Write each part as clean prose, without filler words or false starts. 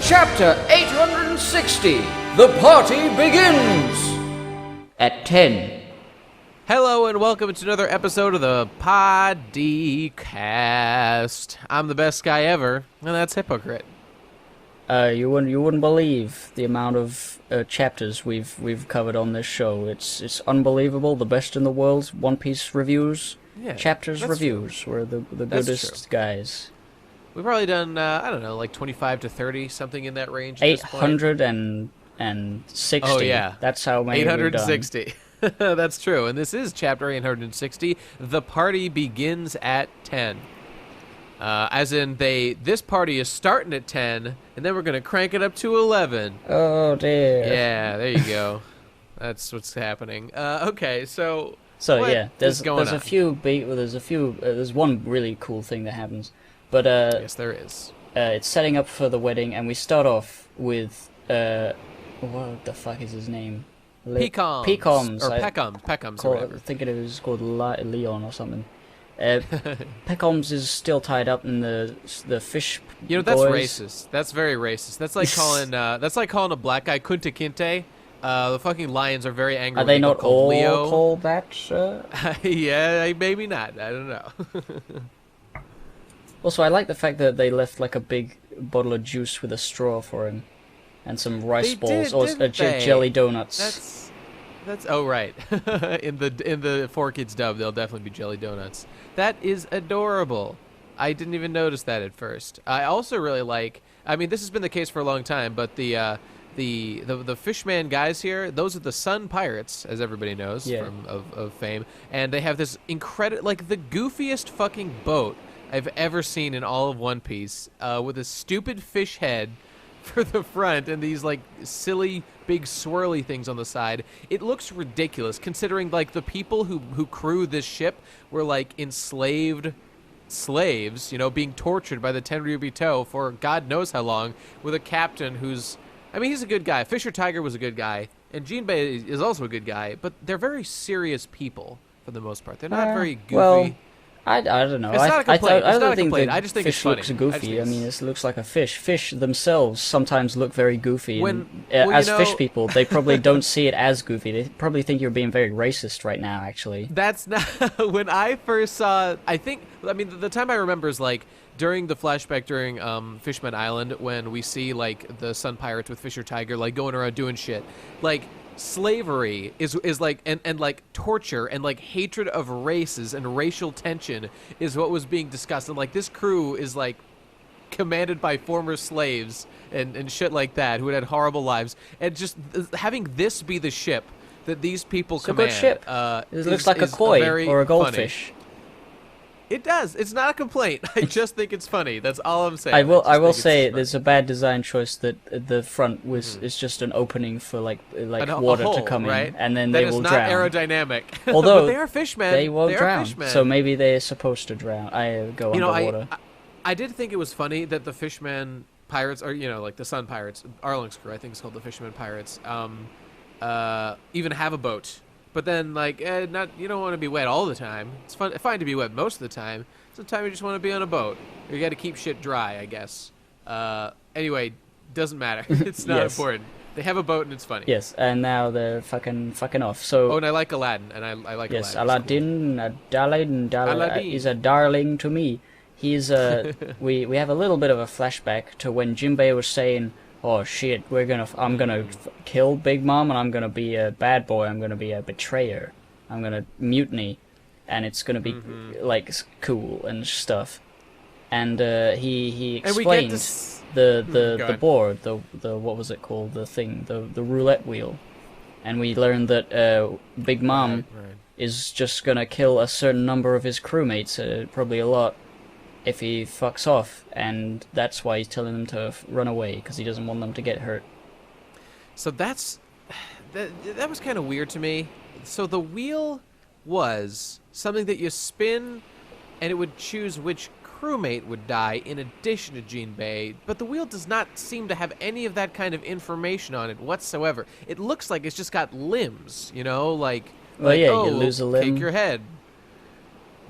Chapter 860. The party begins at 10. Hello and welcome to another episode of the Podcast. I'm the best guy ever, and that's Hippocrit. You wouldn't believe the amount of chapters we've covered on this show. It's unbelievable. The best in the world. One Piece reviews, chapters reviews. True. We're the goodest guys. We've probably done like 25 to 30, something in that range. 860. Oh yeah, that's how many 860. That's true, and this is chapter 860. The party begins at 10. As in, this party is starting at 10, and then we're going to crank it up to 11. Oh, dear. Yeah, there you go. That's what's happening. Okay, so yeah, there's one really cool thing that happens. But yes, there is. It's setting up for the wedding, and we start off with, what the fuck is his name? Pecoms. Or Pecoms, or whatever. I think it was called Leon or something. Pecoms is still tied up in the fish. You know, that's boys. racist. That's very racist. That's like calling a black guy Kunta Kinte. The fucking lions are very angry. Are they not all Leo. called that? Yeah, maybe not. I don't know. Also, I like the fact that they left like a big bottle of juice with a straw for him, and some rice balls or jelly donuts. That's oh right. in the 4Kids dub, they'll definitely be jelly donuts. That is adorable. I didn't even notice that at first. I also really like. I mean, this has been the case for a long time, but the Fishman guys here, those are the Sun Pirates, as everybody knows of fame, and they have this incredible, like the goofiest fucking boat I've ever seen in all of One Piece, with a stupid fish head for the front and these like silly big swirly things on the side. It looks ridiculous considering like the people who crew this ship were like enslaved slaves, you know, being tortured by the Tenryubito for God knows how long, with a captain who's, I mean, he's a good guy. Fisher Tiger was a good guy, and Jimbe is also a good guy, but they're very serious people for the most part. They're not very goofy. Well, I don't know. It's not a complaint. I don't think I just think fish it's funny. looks goofy. I mean, it looks like a fish. Fish themselves sometimes look very goofy. Fish people, they probably don't see it as goofy. They probably think you're being very racist right now, actually. That's not... When I first saw... I mean, the time I remember is, like, during the flashback during Fishman Island, when we see, like, the Sun Pirates with Fisher Tiger, like, going around doing shit. Like... Slavery is like and like torture and like hatred of races and racial tension is what was being discussed, and like this crew is like commanded by former slaves and shit like that who had horrible lives, and just having this be the ship that these people command. It's a good ship. It looks like a koi or a goldfish. Funny. It does. It's not a complaint. I just think it's funny. That's all I'm saying. I will say there's a bad design choice that the front is just an opening for like water to come in, and then they will drown. That is not airrodynamic. Although but they are fishmen. They won't drown. So maybe they're supposed to drown. Go underwater. I did think it was funny that the Fishman Pirates, or like the Sun Pirates, Arlong's crew, I think it's called the Fisherman Pirates, even have a boat. But then, like, you don't want to be wet all the time. It's fine to be wet most of the time. Sometimes you just want to be on a boat. Or you got to keep shit dry, I guess. Anyway, doesn't matter. It's not important. They have a boat and it's funny. Yes, and now they're fucking off. So. Oh, and I like Aladdin, and I like Aladdin. Yes, Aladdin, cool. Aladdin is a darling to me. He's we have a little bit of a flashback to when Jimbe was saying, "Oh shit, I'm gonna kill Big Mom, and I'm gonna be a bad boy. I'm gonna be a betrayer. I'm gonna mutiny, and it's gonna be like cool and stuff." And he explains the board, the what was it called, the thing, the roulette wheel, and we learned that Big Mom is just gonna kill a certain number of his crewmates, probably a lot, if he fucks off, and that's why he's telling them to run away, because he doesn't want them to get hurt. So that was kind of weird to me. So the wheel was something that you spin, and it would choose which crewmate would die in addition to Jinbei, but the wheel does not seem to have any of that kind of information on it whatsoever. It looks like it's just got limbs, like... Well, you lose a limb. Take your head.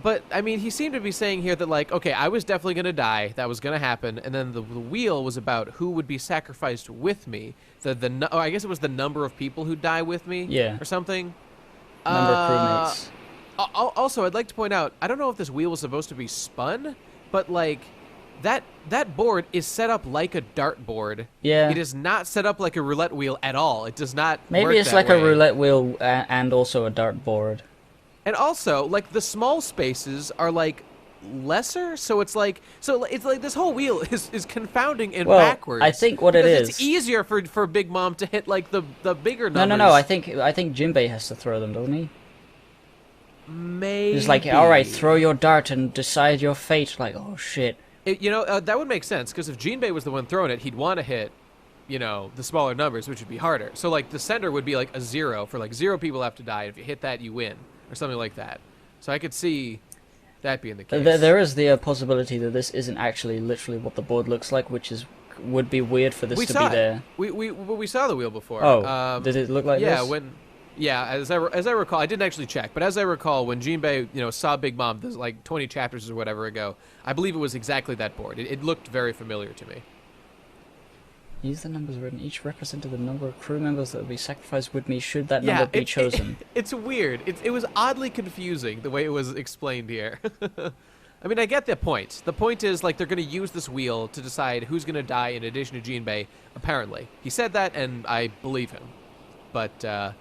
But, I mean, he seemed to be saying here that, like, okay, I was definitely going to die. That was going to happen. And then the wheel was about who would be sacrificed with me. I guess it was the number of people who die with me. Yeah. Or something. Number of crewmates. Also, I'd like to point out, I don't know if this wheel was supposed to be spun, but, like, that board is set up like a dartboard. Yeah. It is not set up like a roulette wheel at all. It does not Maybe work it's that like way. a roulette wheel and also a dartboard. And also, like, the small spaces are, like, lesser, so it's like this whole wheel is confounding and backwards. I think what it because is, it's easier for Big Mom to hit, like, the bigger numbers. No, I think Jimbe has to throw them, doesn't he? Maybe. He's like, all right, throw your dart and decide your fate. Like, oh shit. That would make sense, because if Jinbei was the one throwing it, he'd want to hit, the smaller numbers, which would be harder. So, like, the center would be, like, a 0, for, like, 0 people have to die. If you hit that, you win, or something like that. So I could see that being the case. There is the possibility that this isn't actually literally what the board looks like, which would be weird for this to be there. We saw the wheel before. Oh, did it look like this? Yeah, as I recall, I didn't actually check, but as I recall, when Jinbei, saw Big Mom, there's like 20 chapters or whatever ago, I believe it was exactly that board. It looked very familiar to me. Use the numbers written. Each represented the number of crew members that will be sacrificed with me should that number be chosen. It's weird. It was oddly confusing the way it was explained here. I mean, I get the point. The point is, like, they're going to use this wheel to decide who's going to die in addition to Jinbei, apparently. He said that, and I believe him. But,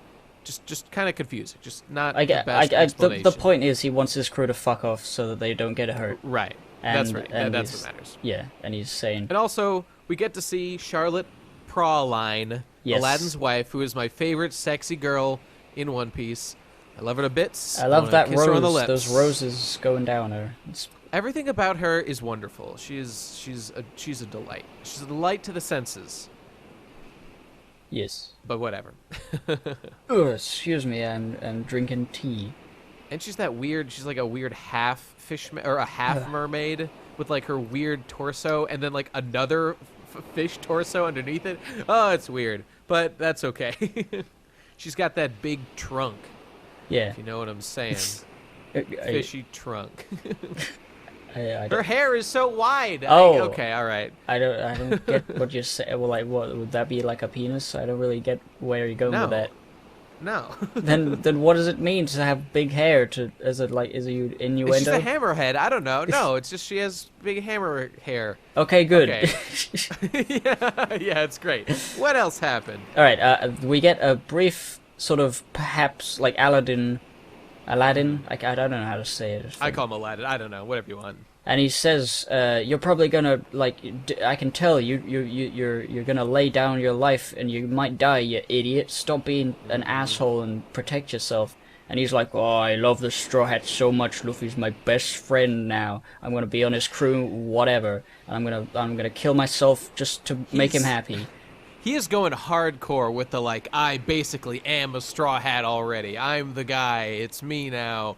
just kind of confusing. Just not the best explanation. The point is he wants his crew to fuck off so that they don't get hurt. Right. And, that's right. And that's what matters. Yeah, and he's saying... And also, we get to see Charlotte Praline, yes. Aladdin's wife, who is my favorite sexy girl in One Piece. I love her to bits. I love that kiss her on the rose, lips. those roses going down her. Everything about her is wonderful. She's a delight. She's a delight to the senses. Yes. But whatever. Excuse me, I'm drinking tea. And she's like a weird half fish, or a half mermaid with like her weird torso and then like another fish torso underneath it. Oh, it's weird, but that's okay. She's got that big trunk. Yeah. If you know what I'm saying. Fishy trunk. Her hair is so wide. Oh. Okay, all right. I don't get what you say. Well, like, what would that be, like a penis? I don't really get where you're going with that. No. then what does it mean to have big hair? Is it innuendo? It's just a hammerhead. I don't know. No, it's just she has big hammer hair. Okay, good. Okay. yeah, it's great. What else happened? All right, we get a brief sort of perhaps like Aladdin. Like, I don't know how to say it. I call him Aladdin. I don't know. Whatever you want. And he says, "You're probably gonna I can tell you're gonna lay down your life and you might die, you idiot. Stop being an asshole and protect yourself." And he's like, "Oh, I love the Straw Hat so much. Luffy's my best friend now. I'm gonna be on his crew, whatever. And I'm gonna kill myself just to make him happy." He is going hardcore with the, like, I basically am a Straw Hat already. I'm the guy. It's me now.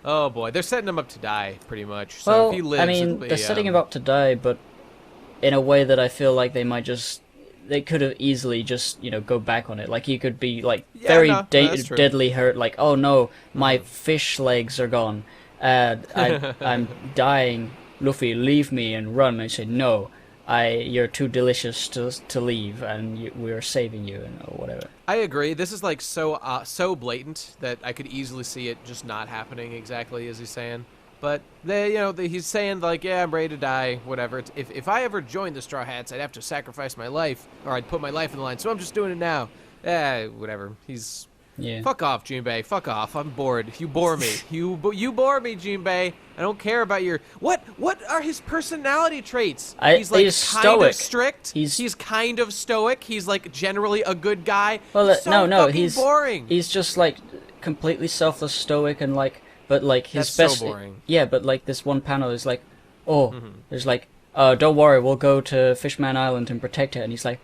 Oh, boy. They're setting him up to die, pretty much. So well, if he lives, I mean, they're setting him up to die, but in a way that I feel like they could have easily just, go back on it. Like, he could be, like, deadly hurt. Like, oh, no, my fish legs are gone. I'm dying. Luffy, leave me and run. And I say, no. You're too delicious to leave, and we are saving you, or whatever. I agree. This is like so blatant that I could easily see it just not happening exactly as he's saying. But he's saying like, yeah, I'm ready to die, whatever. If I ever joined the Straw Hats, I'd have to sacrifice my life, or I'd put my life in the line. So I'm just doing it now. Whatever. Yeah. Fuck off, Jinbei. Fuck off. I'm bored. You bore me. You bore me, Jinbei. I don't care about your... What are his personality traits? He's like kind of strict. He's kind of stoic. He's like generally a good guy. Well, no, he's boring. He's just like completely selfless, stoic, and like, but like his That's best. So boring. Yeah, but like this one panel is like, there's like, don't worry, we'll go to Fishman Island and protect her, and he's like,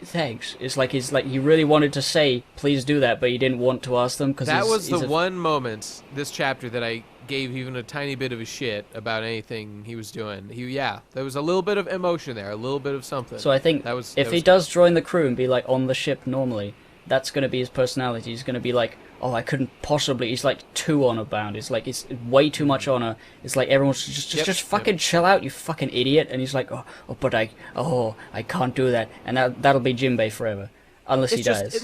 thanks. It's like he really wanted to say, please do that, but he didn't want to ask them because that was the one moment this chapter that I gave even a tiny bit of a shit about anything he was doing. There was a little bit of emotion there, a little bit of something. So I think if he does join the crew and be like on the ship normally, that's going to be his personality. He's going to be like, oh, I couldn't possibly. It's like too honor bound. It's like it's way too much honor. It's like everyone's just fucking chill out, you fucking idiot. And he's like, but I can't do that. And that'll be Jimbe forever. Unless he dies.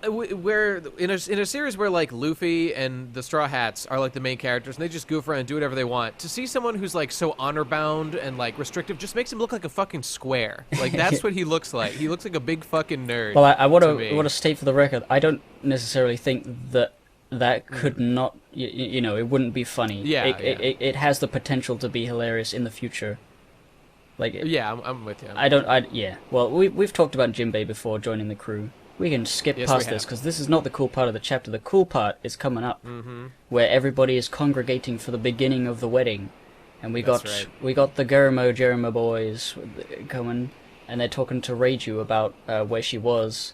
Where in a series where like Luffy and the Straw Hats are like the main characters and they just goof around and do whatever they want, to see someone who's like so honor bound and like restrictive just makes him look like a fucking square. Like that's what he looks like. He looks like a big fucking nerd. Well, I want to state for the record, I don't necessarily think that could not, you know, it wouldn't be funny. Yeah, it has the potential to be hilarious in the future. Like, yeah, I'm with you. Yeah. Well, we've talked about Jimbe before joining the crew. We can skip past this because this is not the cool part of the chapter. The cool part is coming up, where everybody is congregating for the beginning of the wedding, and we got the Jerema boys coming, and they're talking to Reiju about where she was,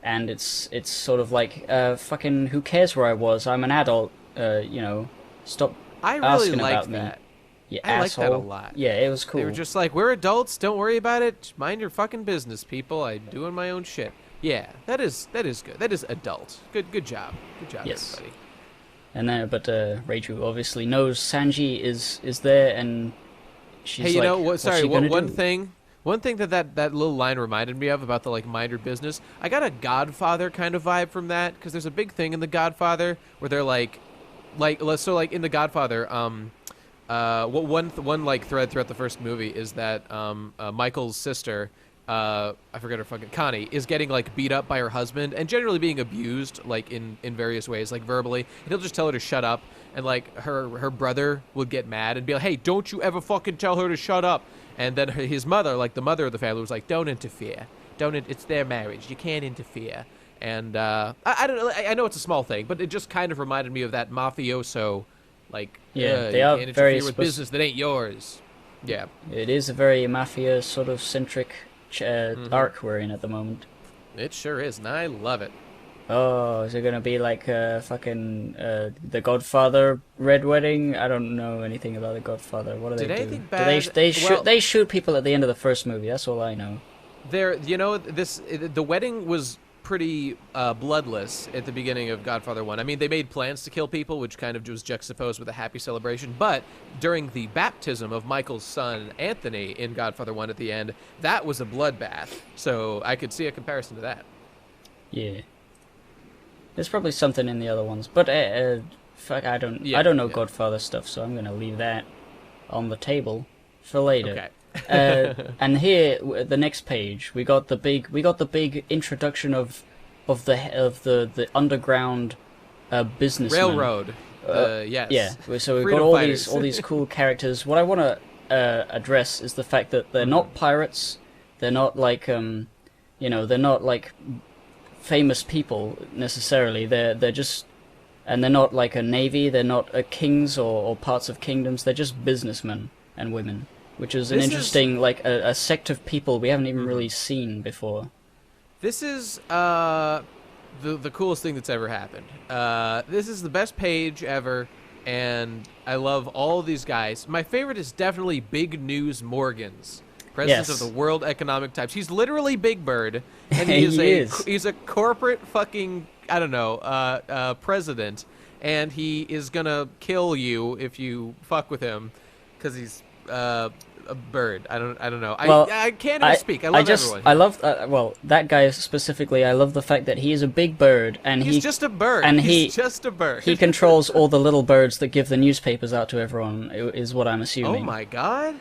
and it's sort of like fucking who cares where I was? I'm an adult. You know, stop asking about me. Yeah, I like that a lot. Yeah, it was cool. They were just like, we're adults, don't worry about it. Mind your fucking business, people. I'm doing my own shit. Yeah, that is good. That is adult. Good job. Good job, everybody. And then, but Reiju obviously knows Sanji is there, and she's hey, you like, know what? Sorry, one thing that little line reminded me of about the like mind your business. I got a Godfather kind of vibe from that because there's a big thing in the Godfather where they're like in the Godfather, one like thread throughout the first movie is that Michael's sister, I forget her fucking Connie, is getting like beat up by her husband and generally being abused like in various ways, like verbally. And he'll just tell her to shut up, and like her brother would get mad and be like, "Hey, don't you ever fucking tell her to shut up." And then his mother, like the mother of the family, was like, "Don't interfere. It's their marriage. You can't interfere." And I don't know. I know it's a small thing, but it just kind of reminded me of that mafioso. Like, they you are can't very interfere with business that ain't yours. Yeah. It is a very mafia sort of centric arc we're in at the moment. It sure is, and I love it. Oh, is it gonna be like fucking the Godfather Red Wedding? I don't know anything about the Godfather. What do they do? Anything bad? They shoot people at the end of the first movie. That's all I know. The wedding was pretty bloodless at the beginning of Godfather 1. I mean, they made plans to kill people, which kind of was juxtaposed with a happy celebration, but during the baptism of Michael's son, Anthony, in Godfather 1 at the end, that was a bloodbath, so I could see a comparison to that. Yeah. There's probably something in the other ones, but fuck, I don't know Godfather stuff, so I'm gonna leave that on the table for later. Okay. And here, the next page, we got the big introduction of the underground businessman. Railroad. Yes. Yeah. So we've Freedom got fighters. all these cool characters. What I want to address is the fact that they're not pirates. They're not like they're not like famous people necessarily. They're just, and they're not like a navy. They're not kings or parts of kingdoms. They're just businessmen and women. Which is an interesting, like, a sect of people we haven't even really seen before. This is the coolest thing that's ever happened. This is the best page ever, and I love all of these guys. My favorite is definitely Big News Morgans, president of the World Economic Times. He's literally Big Bird, and he's a corporate fucking, I don't know, president, and he is gonna kill you if you fuck with him, because he's a bird. I don't know. Well, I can't even speak. I love everyone. I love that guy specifically. I love the fact that he is a big bird, and he's just a bird. And he's just a bird. He controls all the little birds that give the newspapers out to everyone. Is what I'm assuming. Oh my god.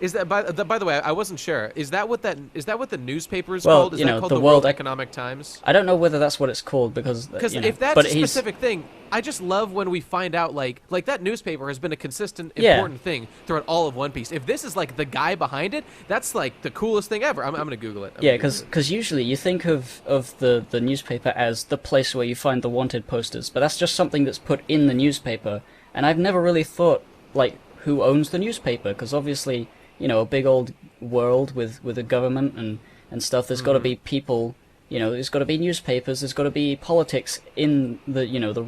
Is that by the way? I wasn't sure. Is that what the newspaper is well, called? Is that called the World Economic Times? I don't know whether that's what it's called because if that's a specific thing, I just love when we find out like that newspaper has been a consistent important thing throughout all of One Piece. If this is like the guy behind it, that's like the coolest thing ever. I'm gonna Google it. Because usually you think of the newspaper as the place where you find the wanted posters, but that's just something that's put in the newspaper. And I've never really thought like who owns the newspaper, because obviously, a big old world with a government and stuff. There's got to be people. There's got to be newspapers. There's got to be politics in the the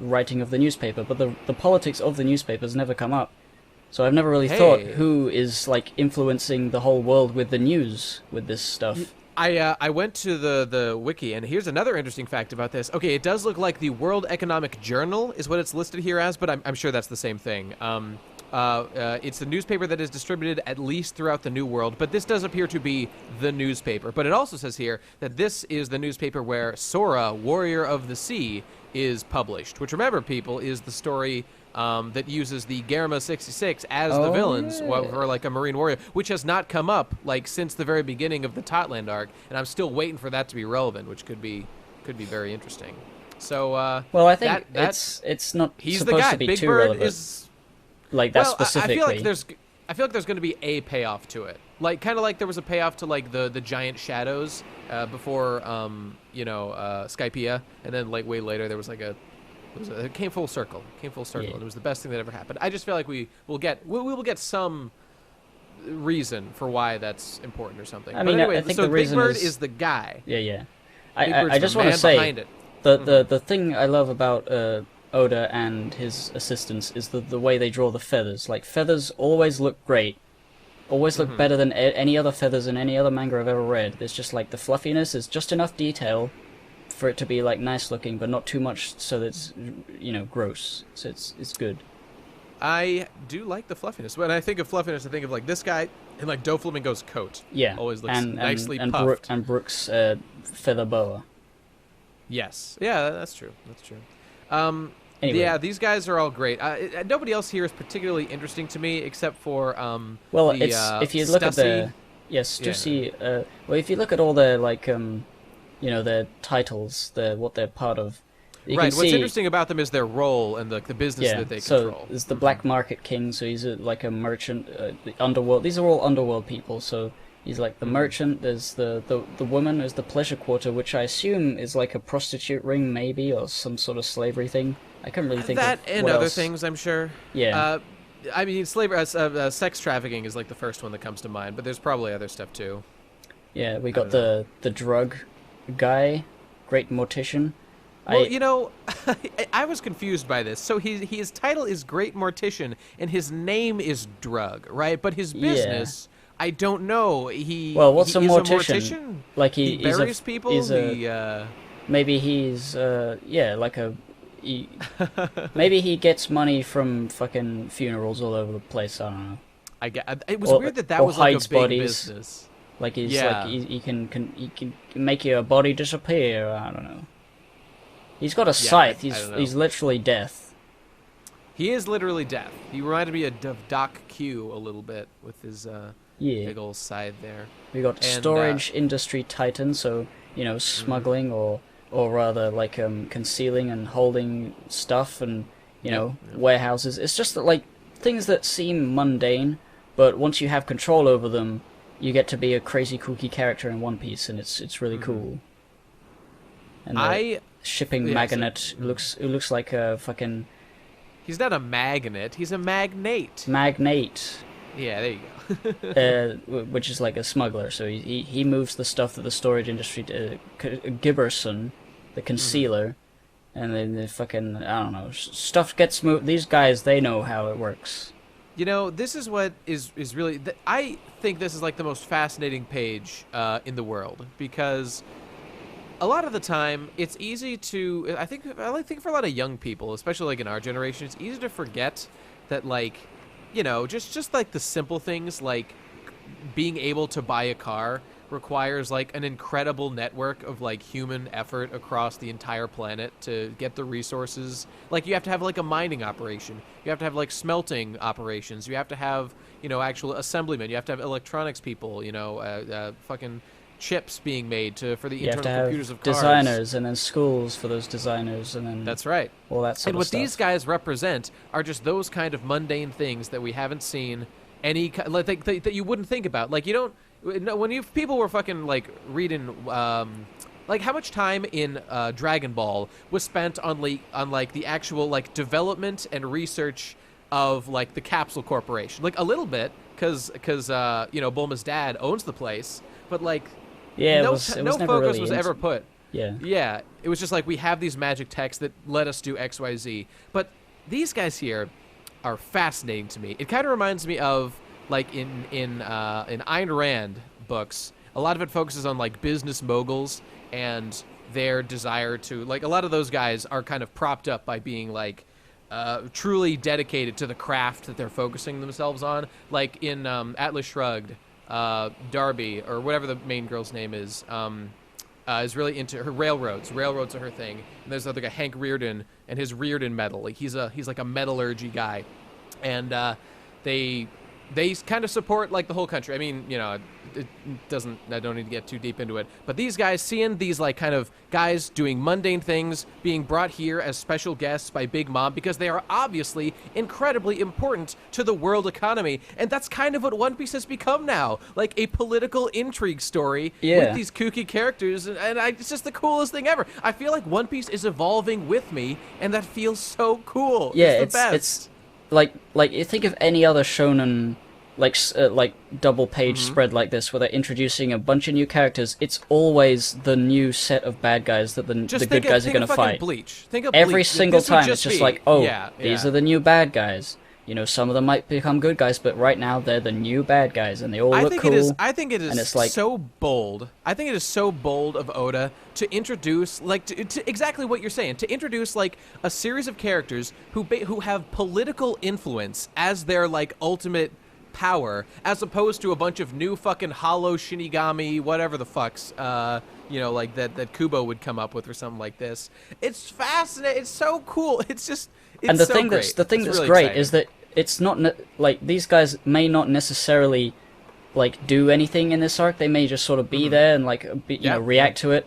writing of the newspaper. But the politics of the newspapers never come up. So I've never really thought who is like influencing the whole world with the news with this stuff. I went to the wiki, and here's another interesting fact about this. Okay, it does look like the World Economic Journal is what it's listed here as, but I'm sure that's the same thing. It's a newspaper that is distributed at least throughout the New World, but this does appear to be the newspaper. But it also says here that this is the newspaper where Sora, Warrior of the Sea, is published, which, remember, people, is the story that uses the Garma 66 as the villains for like a Marine Warrior, which has not come up like since the very beginning of the Totland arc, and I'm still waiting for that to be relevant, which could be very interesting. So well, I think it's not he's supposed the guy. to be Big too Bird relevant. Is like that well, specifically. I feel like there's going to be a payoff to it, like kind of like there was a payoff to like the giant shadows before Skypiea, and then like way later there was like it came full circle. And it was the best thing that ever happened. I just feel like we will get some reason for why that's important or something. I mean, but anyway, I think so the Big reason Bird is is the guy. Yeah. I just want to say the thing I love about Oda and his assistants is the way they draw the feathers. Like, feathers always look great. Always look better than any other feathers in any other manga I've ever read. There's just like the fluffiness is just enough detail for it to be like nice looking, but not too much so that it's gross. So it's good. I do like the fluffiness. When I think of fluffiness, I think of like this guy and like Doflamingo's coat. Yeah, always looks nicely and puffed. And Brooks' feather boa. Yes, yeah, that's true. Anyway. Yeah, these guys are all great. Nobody else here is particularly interesting to me except for if you look at the Stussy. Well, if you look at all their like their titles, what they're part of. Right. What's interesting about them is their role and the business that they control. So there's the Black Market King. So he's like a merchant. The underworld. These are all underworld people. So he's like the merchant. There's the woman. There's the pleasure quarter, which I assume is like a prostitute ring, maybe, or some sort of slavery thing. I couldn't really think that of and what other else. things. I'm sure. Yeah. I mean, slavery, sex trafficking is like the first one that comes to mind, but there's probably other stuff too. Yeah, we got the drug guy, great mortician. Well, I was confused by this. So his title is Great Mortician, and his name is Drug, right? But his business, I don't know. What's a mortician? Like he buries people. Maybe he's maybe he gets money from fucking funerals all over the place. I don't know. It was weird that was like a big bodies. business. Like he can make your body disappear. I don't know. He's got a scythe. He's literally death. He is literally death. He reminded me of Doc Q a little bit with his big old scythe there. We got storage industry titan, so smuggling or rather like concealing and holding stuff and warehouses. It's just that, like, things that seem mundane, but once you have control over them, you get to be a crazy kooky character in One Piece, and it's really cool. And the shipping magnate looks like a fucking. He's not a magnet. He's a magnate. Magnate. Yeah, there you go. Which is like a smuggler. So he moves the stuff that the storage industry. Gibberson, the concealer, and then the fucking, I don't know, stuff gets moved. These guys, they know how it works. This is what is really. I think this is like the most fascinating page in the world, because a lot of the time it's easy to. I think for a lot of young people, especially like in our generation, it's easy to forget that, like, just like the simple things like being able to buy a car requires like an incredible network of like human effort across the entire planet to get the resources. Like, you have to have like a mining operation, you have to have like smelting operations, you have to have actual assemblymen, you have to have electronics people, fucking chips being made for the internal computers of cars. Designers, and then schools for those designers, and then that's right. All that sort and of what stuff. These guys represent are just those kind of mundane things that we haven't seen that you wouldn't think about. Like, you don't. When people were fucking like reading, like, how much time in Dragon Ball was spent on like the actual like development and research of like the Capsule Corporation? Like, a little bit, because Bulma's dad owns the place, but like, no focus was ever put. Yeah, it was just like, we have these magic texts that let us do X, Y, Z. But these guys here are fascinating to me. It kind of reminds me of, like, in Ayn Rand books, a lot of it focuses on like business moguls and their desire to, like, a lot of those guys are kind of propped up by being like truly dedicated to the craft that they're focusing themselves on. Like in Atlas Shrugged, Darby, or whatever the main girl's name is really into her railroads. Railroads are her thing. And there's another guy, Hank Reardon, and his Reardon metal. Like he's like a metallurgy guy, and they kind of support like the whole country. I mean, you know, I don't need to get too deep into it, but these guys, seeing these like kind of guys doing mundane things, being brought here as special guests by Big Mom because they are obviously incredibly important to the world economy, and that's kind of what One Piece has become now, like a political intrigue story with these kooky characters, and it's just the coolest thing ever. I feel like One Piece is evolving with me, and that feels so cool. Yeah, it's the best. It's like you think of any other shonen like double page spread like this where they're introducing a bunch of new characters. It's always the new set of bad guys that the good guys are going to fight. Bleach. Think of every Bleach. single time. It's just like, oh, these yeah. are the new bad guys. You know, some of them might become good guys, but right now they're the new bad guys, and they all look cool. I think it is and it's like, so bold. I think it is so bold of Oda to introduce, like, to exactly what you're saying, to introduce, like, a series of characters who have political influence as their, like, ultimate power, as opposed to a bunch of new fucking hollow Shinigami, whatever the fucks, you know, like that Kubo would come up with or something like this. It's fascinating. It's so cool. It's just, it's and the so thing great. that's Really great exciting. is that it's not like these guys may not necessarily like do anything in this arc. They may just sort of be there and like you know, react to it,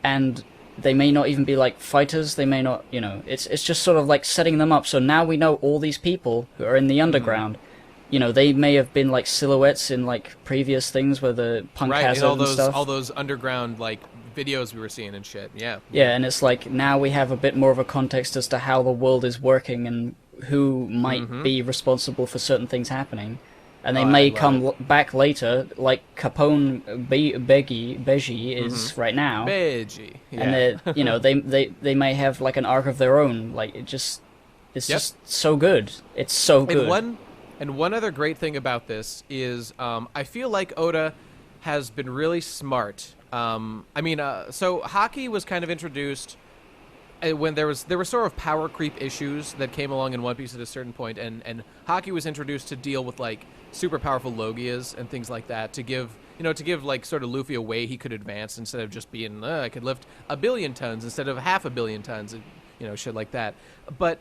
and they may not even be like fighters. They may not, you know, it's just sort of like setting them up. So now we know all these people who are in the underground. You know, they may have been like silhouettes in like previous things where the Punk Hazard and stuff. All those underground like videos we were seeing and shit. Yeah. Yeah, and it's like now we have a bit more of a context as to how the world is working and who might be responsible for certain things happening. And they may come back later, like Capone Beji is right now. Beji. Yeah. And you know, they may have like an arc of their own. Like it's just so good. It's so good. And one other great thing about this is I feel like Oda has been really smart. I mean, so Haki was kind of introduced when there were sort of power creep issues that came along in One Piece at a certain point, and Haki was introduced to deal with like super powerful Logias and things like that to give like sort of Luffy a way he could advance instead of just being I could lift 1 billion tons instead of 500 million tons, you know, shit like that. But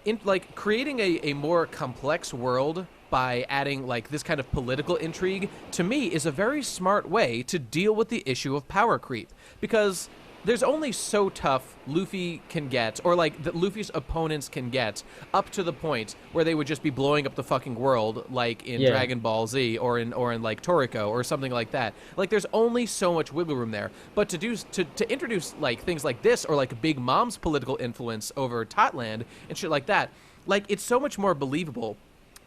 in like creating a more complex world by adding like this kind of political intrigue, to me, is a very smart way to deal with the issue of power creep, because there's only so tough Luffy can get, or like that Luffy's opponents can get, up to the point where they would just be blowing up the fucking world, like in Dragon Ball Z or in like Toriko or something like that. Like there's only so much wiggle room there. But to introduce like things like this, or like Big Mom's political influence over Totland and shit like that, like it's so much more believable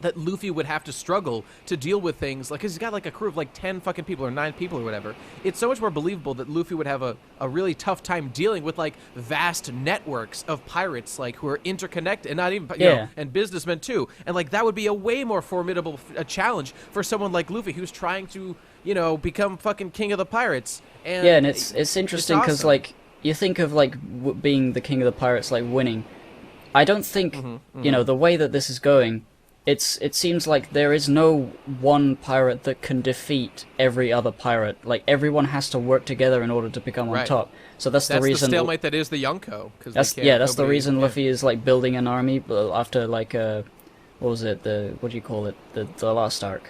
that Luffy would have to struggle to deal with things, like, 'cause he's got like a crew of like 10 fucking people or 9 people or whatever. It's so much more believable that Luffy would have a really tough time dealing with like vast networks of pirates, like, who are interconnected, and not even, you know, and businessmen too. And like that would be a way more formidable challenge for someone like Luffy, who's trying to, you know, become fucking king of the pirates. And it's interesting because awesome. Like you think of like being the king of the pirates, like winning. I don't think you know, the way that this is going, it seems like there is no one pirate that can defeat every other pirate. Like everyone has to work together in order to become on top. So that's the reason. That's the stalemate that is the Yonko. That's the reason Luffy is like building an army after like what was it, what do you call it, the last arc.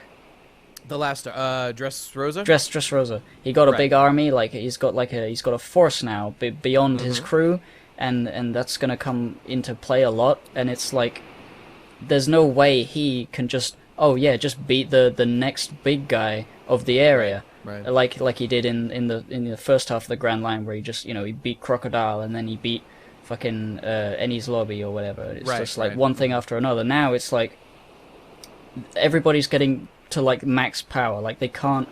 The last Dressrosa? Dressrosa. He got a big army. Like he's got a force now beyond his crew, and that's gonna come into play a lot. And it's like, there's no way he can just beat the next big guy of the area, right. like he did in the first half of the Grand Line, where he just, you know, he beat Crocodile and then he beat fucking Enies Lobby or whatever. It's just like one thing after another. Now it's like everybody's getting to like max power. Like they can't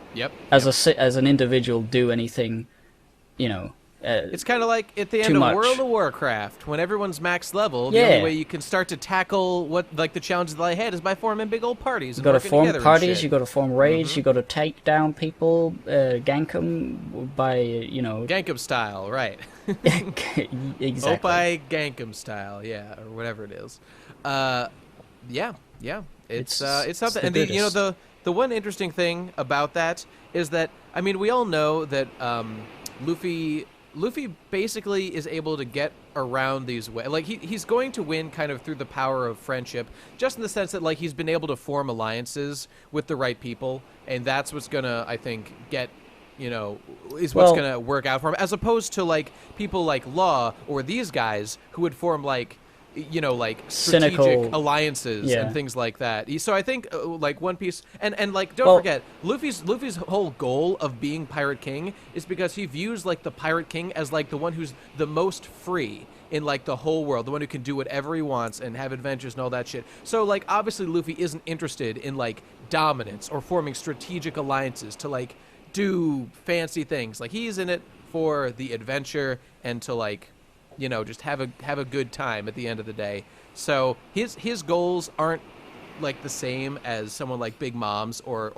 as an individual do anything, you know, It's kind of like at the end too of much. World of Warcraft, when everyone's max level, the Yeah. only way you can start to tackle what like the challenges that lie ahead is by forming big old parties. You And got to working form together and parties. shit. You got to form raids. You got to take down people, gank them by Gankum style, right? exactly. Opie Gankum style, yeah, or whatever it is. Yeah. It's something. it's the And the one interesting thing about that is that I mean we all know that Luffy basically is able to get around these like he's going to win kind of through the power of friendship, just in the sense that like he's been able to form alliances with the right people, and that's what's gonna I think get is what's gonna work out for him, as opposed to like people like Law or these guys who would form like like strategic cynical alliances Yeah. and things like that. So I think like One Piece and like don't forget Luffy's whole goal of being Pirate King is because he views like the Pirate King as like the one who's the most free in like the whole world, the one who can do whatever he wants and have adventures and all that shit. So like obviously Luffy isn't interested in like dominance or forming strategic alliances to like do fancy things. Like he's in it for the adventure and to like just have a good time at the end of the day. So his goals aren't like the same as someone like Big Mom's or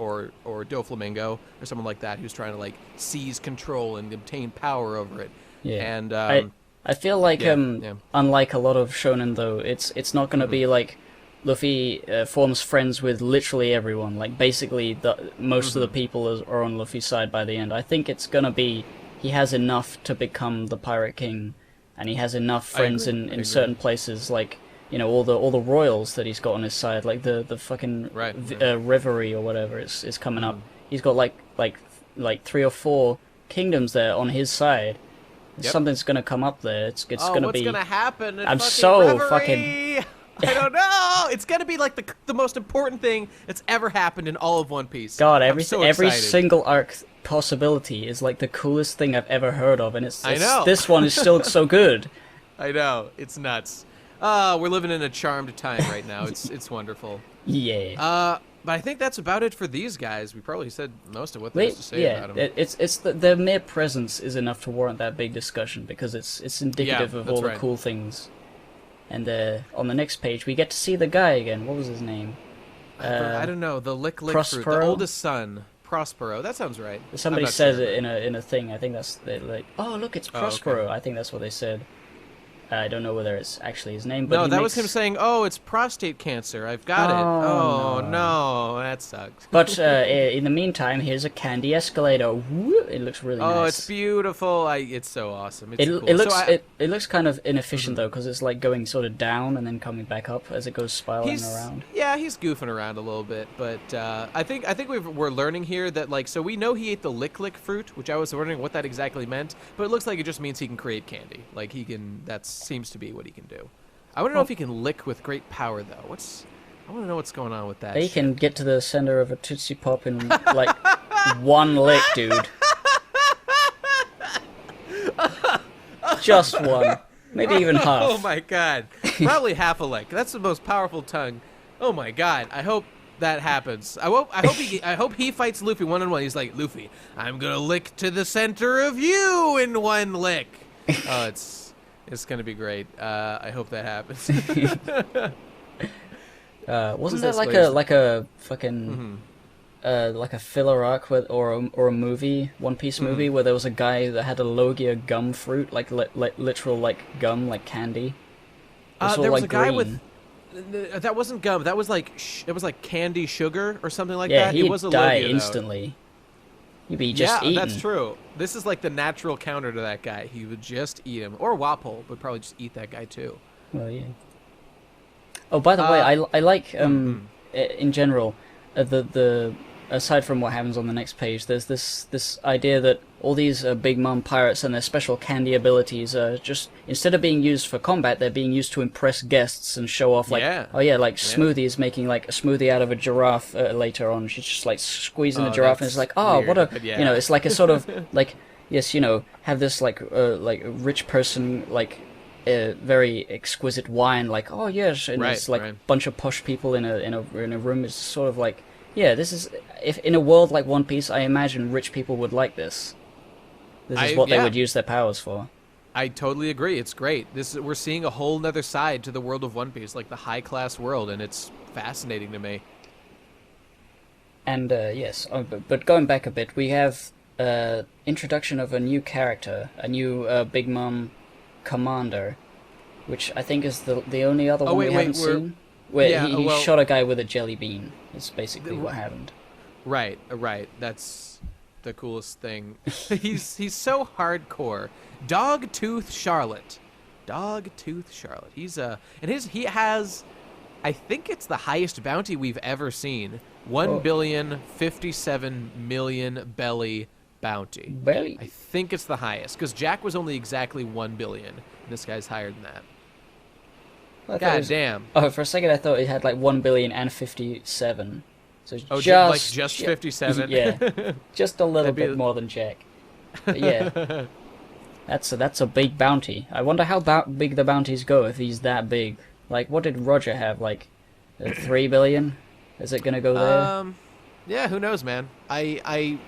Doflamingo or someone like that who's trying to like seize control and obtain power over it. Yeah. And I feel like unlike a lot of shonen though, it's not going to be like Luffy forms friends with literally everyone. Like basically most of the people are on Luffy's side by the end. I think it's going to be he has enough to become the Pirate King. And he has enough friends in certain places, like all the royals that he's got on his side, like the fucking Reverie or whatever is coming up. He's got like 3 or 4 kingdoms there on his side. Yep. Something's gonna come up there. It's gonna what's be. gonna happen? I'm so Reverie? fucking. I don't know. It's gonna be like the most important thing that's ever happened in all of One Piece. God, I'm so every excited. single arc possibility is like the coolest thing I've ever heard of, and I know. this one is still so good. I know, it's nuts. We're living in a charmed time right now. It's wonderful. Yeah. But I think that's about it for these guys. We probably said most of what there is to say about them. It's their mere presence is enough to warrant that big discussion because it's indicative of all the cool things. And on the next page, we get to see the guy again. What was his name? I don't know. The lick fruit. The oldest son. Prospero. That sounds right. Somebody says it in a thing. I think that's like, oh look, it's Prospero. Okay. I think that's what they said. I don't know whether it's actually his name, but no, that was him saying, "Oh, it's prostate cancer. I've got it." Oh no, that sucks. But in the meantime, here's a candy escalator. Woo! It looks really nice. Oh, it's beautiful. It's so awesome. It's cool. It looks kind of inefficient though, because it's like going sort of down and then coming back up as it goes spiraling around. Yeah, he's goofing around a little bit, but I think we're learning here that like so we know he ate the lick fruit, which I was wondering what that exactly meant, but it looks like it just means he can create candy. Like he can. That seems to be what he can do. I want to know if he can lick with great power though. I want to know what's going on with that. He can get to the center of a Tootsie Pop in like one lick, dude. Just one. Maybe even half. Oh my god. Probably half a lick. That's the most powerful tongue. Oh my god. I hope that happens. I hope he fights Luffy one-on-one. He's like, Luffy, I'm gonna lick to the center of you in one lick. Oh, it's gonna be great. I hope that happens. Wasn't there like a fucking like a filler arc or a movie, One Piece movie, where there was a guy that had a Logia gum fruit, like literal like gum, like candy? There was a guy with. That wasn't gum. That was like it was like candy sugar or something like that. Yeah, it was a die Logia, instantly. You'd be just eaten. Yeah, that's true. This is like the natural counter to that guy. He would just eat him, or Wapol would probably just eat that guy too. Well, yeah. Oh, by the way, I like in general the aside from what happens on the next page, there's this idea that all these Big Mom pirates and their special candy abilities are just, instead of being used for combat, they're being used to impress guests and show off, like, Smoothie is making like a smoothie out of a giraffe later on. She's just like squeezing the giraffe, and it's like, oh, weird, what a, it's like a sort of like, yes, have this like rich person like very exquisite wine, like, oh yes, and it's like a bunch of posh people in a room. It's sort of like, yeah, this is, if in a world like One Piece, I imagine rich people would like this. This is what they would use their powers for. I totally agree. It's great. We're seeing a whole nother side to the world of One Piece, like the high-class world, and it's fascinating to me. And yes, but going back a bit, we have introduction of a new character, a new Big Mom commander, which I think is the only other one we haven't seen. Where he shot a guy with a jelly bean. Is basically what happened. Right. That's the coolest thing. he's so hardcore. Dogtooth Charlotte. He has, I think it's the highest bounty we've ever seen. 1,057,000,000 belly bounty. Belly? I think it's the highest, because Jack was only exactly 1 billion. And this guy's higher than that. God damn. Oh, for a second I thought it had like 1,057,000,000. So just 57? Yeah. Just a little bit more than Jack. But yeah. That's a big bounty. I wonder how big the bounties go if he's that big. Like, what did Roger have? Like, 3 billion? Is it gonna go there? Yeah, who knows, man. I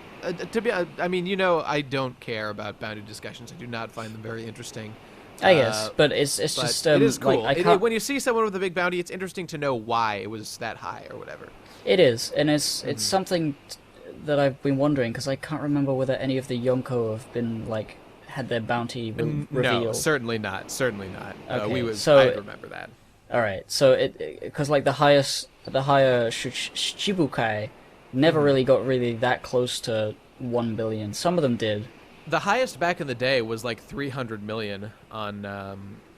mean, I don't care about bounty discussions. I do not find them very interesting. I guess, but it's just it is cool. Like, when you see someone with a big bounty, it's interesting to know why it was that high or whatever. It is, and it's something that I've been wondering, because I can't remember whether any of the Yonko have been like had their bounty revealed. No, certainly not. Okay, I remember that. All right, so because like the higher Shichibukai never really got that close to 1 billion. Some of them did. The highest back in the day was like 300 million on,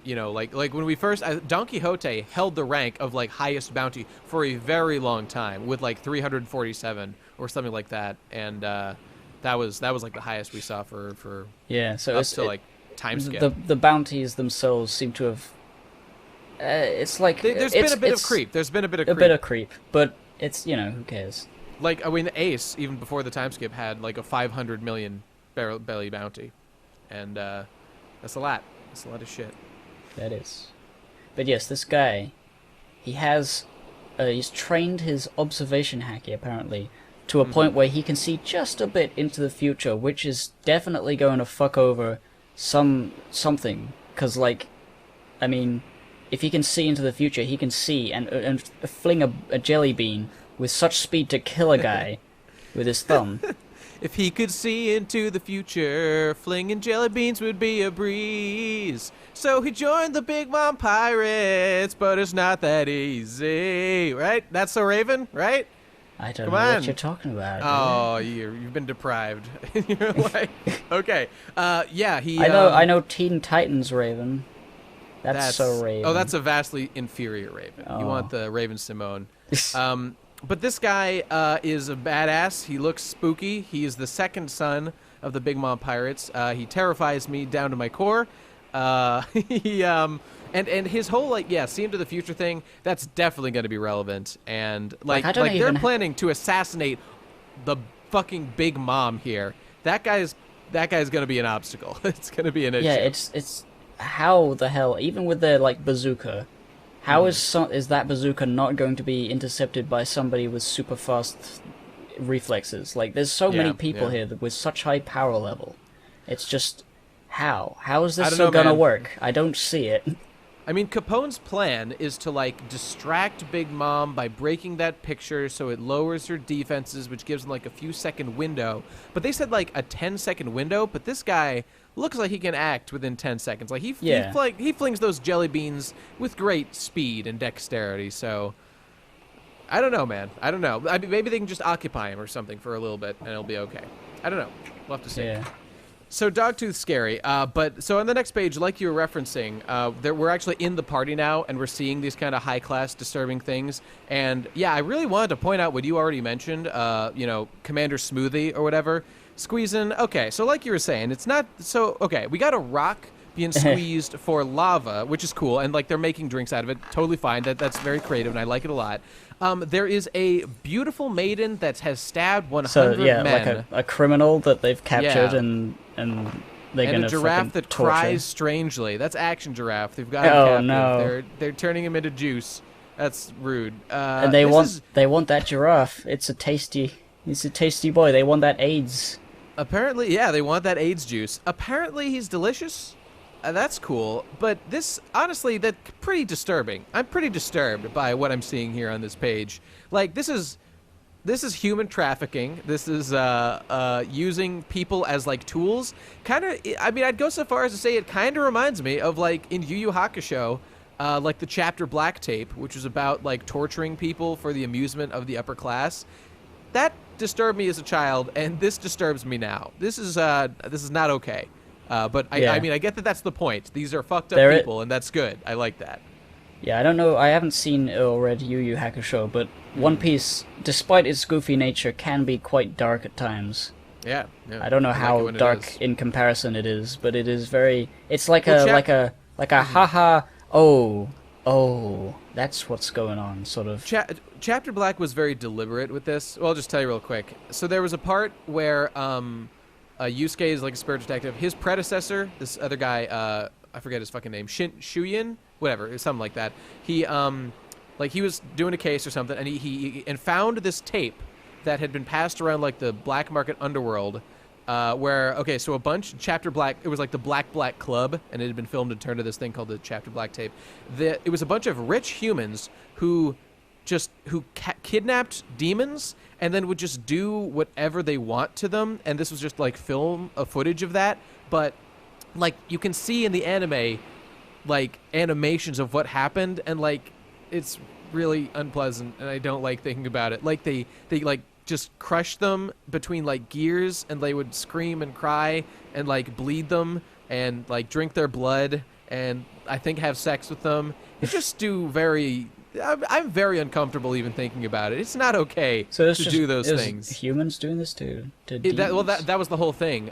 like when we first, Don Quixote held the rank of like highest bounty for a very long time with like 347 or something like that, and that was like the highest we saw for so up to like time skip. The bounties themselves seem to have. It's like there's been a bit of creep. There's been a bit of creep, but it's who cares? Like Ace, even before the time skip, had like a 500 million belly bounty, and that's a lot. That's a lot of shit. That is. But yes, this guy, he's trained his observation haki apparently to a point where he can see just a bit into the future, which is definitely going to fuck over something. Because I mean, if he can see into the future, he can see and fling a jelly bean with such speed to kill a guy with his thumb. If he could see into the future, flinging jelly beans would be a breeze. So he joined the Big Mom Pirates, but it's not that easy, right? That's so Raven, right? I don't know what you're talking about. Oh, you've been deprived in your life. Okay, yeah, he. I know Teen Titans Raven. That's so Raven. Oh, that's a vastly inferior Raven. You want the Raven Simone. But this guy is a badass. He looks spooky. He is the second son of the Big Mom Pirates. He terrifies me down to my core. And his whole see into the future thing, that's definitely going to be relevant. And they're planning to assassinate the fucking Big Mom here. That guy's going to be an obstacle. It's going to be an issue. Yeah, it's how the hell, even with their bazooka. How is that bazooka not going to be intercepted by somebody with super fast reflexes? Like, there's so many people here with such high power level. It's just, how? How is this gonna work? I don't see it. I mean, Capone's plan is to, distract Big Mom by breaking that picture so it lowers her defenses, which gives them, a few-second window. But they said, a 10-second window, but this guy looks like he can act within 10 seconds. He flings those jelly beans with great speed and dexterity, so I don't know, man. I don't know. Maybe they can just occupy him or something for a little bit, and it'll be okay. I don't know. We'll have to see. Yeah. So Dogtooth's scary, but so on the next page, like you were referencing, we're actually in the party now, and we're seeing these kind of high-class, disturbing things. And yeah, I really wanted to point out what you already mentioned, Commander Smoothie or whatever, squeezing. Okay, so like you were saying, it's not so. Okay, we got a rock being squeezed for lava, which is cool, and they're making drinks out of it. Totally fine. That's very creative, and I like it a lot. There is a beautiful maiden that has stabbed 100 men. Like a criminal that they've captured and they're gonna a giraffe that torture. cries strangely. That's Action Giraffe. They've got him captive. No. They're turning him into juice. That's rude. And they want that giraffe. It's a tasty boy. They want that AIDS. Apparently, yeah, they want that AIDS juice. Apparently, he's delicious. That's cool. But this, honestly, that's pretty disturbing. I'm pretty disturbed by what I'm seeing here on this page. Like, this is human trafficking. This is using people as like tools. Kind of. I mean, I'd go so far as to say it kind of reminds me of like in Yu Yu Hakusho, like the chapter Black Tape, which was about like torturing people for the amusement of the upper class. That disturbed me as a child, and this disturbs me now. This is not okay. But I mean, I get that that's the point. These are fucked up people, and that's good. I like that. Yeah, I don't know. I haven't seen or read Yu Yu Hakusho, but One Piece, despite its goofy nature, can be quite dark at times. Yeah. I don't know how dark in comparison it is, but it is very. It's like a haha. Oh, that's what's going on, sort of. Chapter Black was very deliberate with this. Well, I'll just tell you real quick. So there was a part where Yusuke is like a spirit detective. His predecessor, this other guy, I forget his fucking name, Shuyin, whatever, something like that. He he was doing a case or something, and he found this tape that had been passed around like the black market underworld. So a bunch Chapter Black, it was like the Black Club, and it had been filmed and turned to this thing called the Chapter Black tape. It was a bunch of rich humans who kidnapped demons and then would just do whatever they want to them, and this was just like footage of that. But like you can see in the anime, like animations of what happened, and like it's really unpleasant, and I don't like thinking about it. Like they like just crush them between like gears, and they would scream and cry and like bleed them and like drink their blood and I think have sex with them. It just I'm very uncomfortable even thinking about it. It's not okay to do those things. Humans doing this to that was the whole thing.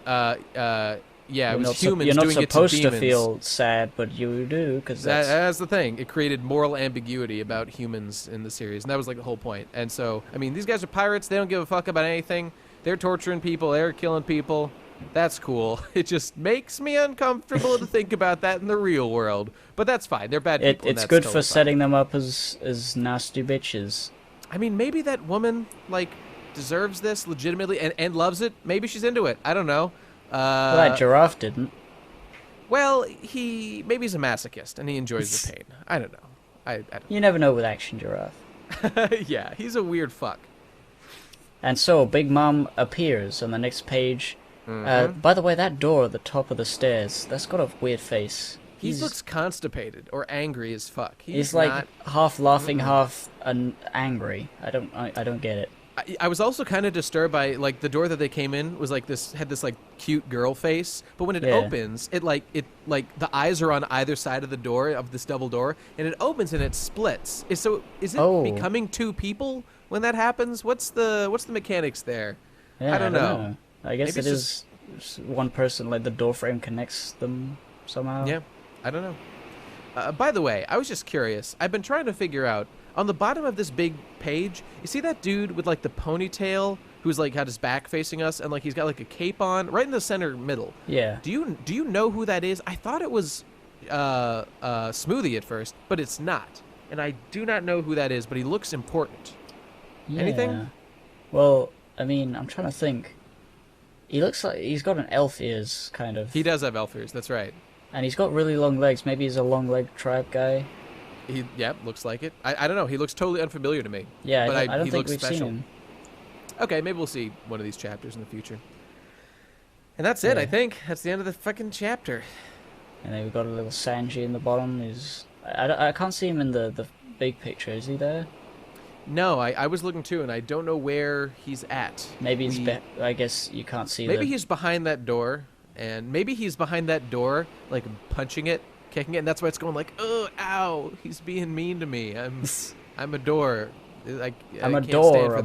Yeah, it was humans You're not doing it to supposed demons. to feel sad, but you do, because that's the thing. It created moral ambiguity about humans in the series, and that was like the whole point. And so, I mean, these guys are pirates. They don't give a fuck about anything. They're torturing people. They're killing people. That's cool. It just makes me uncomfortable to think about that in the real world. But that's fine. They're bad people. It's good for setting them up as nasty bitches. I mean, maybe that woman, like, deserves this legitimately and loves it. Maybe she's into it. I don't know. Well, that giraffe didn't. Well, maybe he's a masochist and he enjoys the pain. I don't know. I don't You never know with Action Giraffe. Yeah, he's a weird fuck. And so Big Mom appears on the next page. By the way, that door at the top of the stairs, that's got a weird face. He looks constipated or angry as fuck. He's like half laughing, half angry. I don't get it. I was also kind of disturbed by like the door that they came in was like had this like cute girl face, but when it opens, it like the eyes are on either side of the door of this double door, and it opens and it splits. Is it becoming two people when that happens? What's the mechanics there? Yeah, I don't know. I guess maybe it is one person, like the door frame connects them somehow. Yeah, I don't know. By the way, I was just curious. I've been trying to figure out, on the bottom of this big page, you see that dude with like the ponytail who's like had his back facing us and like he's got like a cape on right in the center middle. Yeah. Do you know who that is? I thought it was Smoothie at first, but it's not. And I do not know who that is, but he looks important. Yeah. Anything? Well, I mean, I'm trying to think. He looks like he's got an elf ears, kind of. He does have elf ears, that's right. And he's got really long legs. Maybe he's a long leg tribe guy. Looks like it. I don't know. He looks totally unfamiliar to me. Yeah, but I don't he think looks we've special. seen him. Okay, maybe we'll see one of these chapters in the future. And that's it, I think. That's the end of the fucking chapter. And then we've got a little Sanji in the bottom. I can't see him in the big picture. Is he there? No, I was looking too, and I don't know where he's at. Maybe I guess you can't see. Maybe he's behind that door, and maybe he's behind that door, like punching it, kicking it, and that's why it's going like, oh, ow, he's being mean to me. I'm a door. I'm adorable. Stand for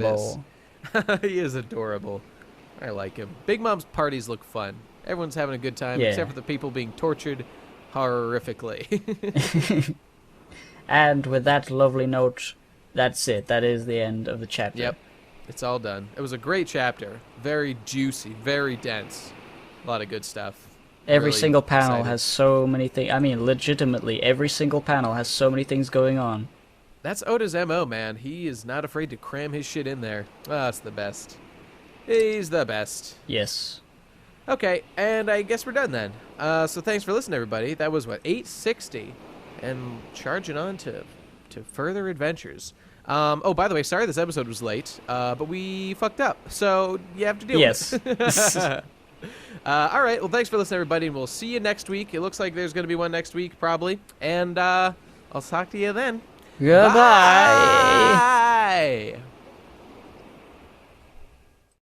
this. He is adorable. I like him. Big Mom's parties look fun. Everyone's having a good time, except for the people being tortured horrifically. And with that lovely note, that's it. That is the end of the chapter. Yep. It's all done. It was a great chapter. Very juicy, very dense. A lot of good stuff. Every Really single panel excited. has so many things. I mean, legitimately, every single panel has so many things going on. That's Oda's MO, man. He is not afraid to cram his shit in there. Ah, it's the best. He's the best. Yes. Okay, and I guess we're done then. So thanks for listening, everybody. That was, what, 860? And charging on to further adventures. Oh, by the way, sorry this episode was late, but we fucked up. So you have to deal with it. All right, well, thanks for listening, everybody, and we'll see you next week. It looks like there's going to be one next week, probably. And I'll talk to you then. Goodbye. Bye.